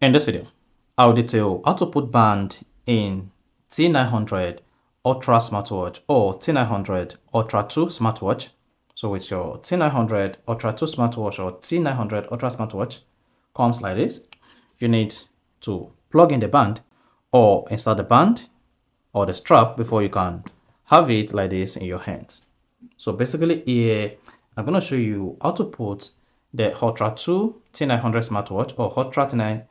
In this video, I'll detail how to put band in T900 Ultra Smartwatch or T900 Ultra 2 Smartwatch. So with your T900 Ultra 2 Smartwatch or T900 Ultra Smartwatch comes like this. You need to plug in the band or insert the band or the strap before you can have it like this in your hands. So basically here, I'm going to show you how to put the Ultra 2 T900 Smartwatch or Ultra T900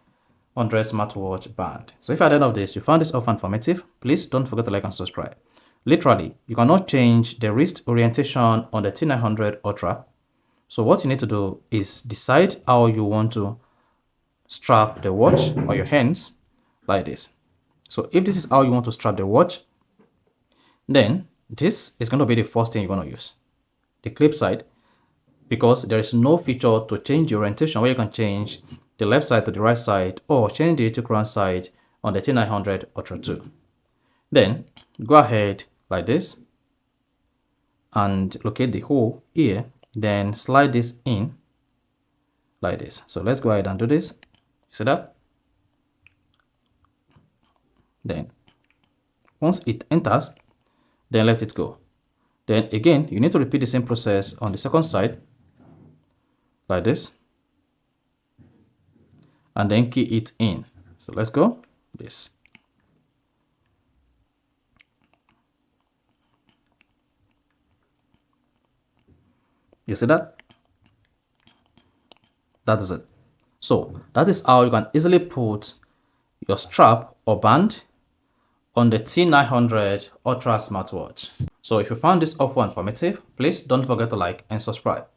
smartwatch band. So if at the end of this you found this offer informative, please don't forget to like and subscribe. Literally, you cannot change the wrist orientation on the T900 Ultra. So what you need to do is decide how you want to strap the watch on your hands like this. So if this is how you want to strap the watch, then this is going to be the first thing you're going to use, the clip side, because there is no feature to change the orientation where you can change the left side to the right side or change the electric side on the T900 Ultra 2. Then go ahead like this and locate the hole here, then slide this in like this. So let's go ahead and do this. See that? Then once it enters, then let it go. Then again, you need to repeat the same process on the second side like this, and then key it in. So let's go this. You see that? That is it. So that is how you can easily put your strap or band on the T900 Ultra Smartwatch. So if you found this offer informative, please don't forget to like and subscribe.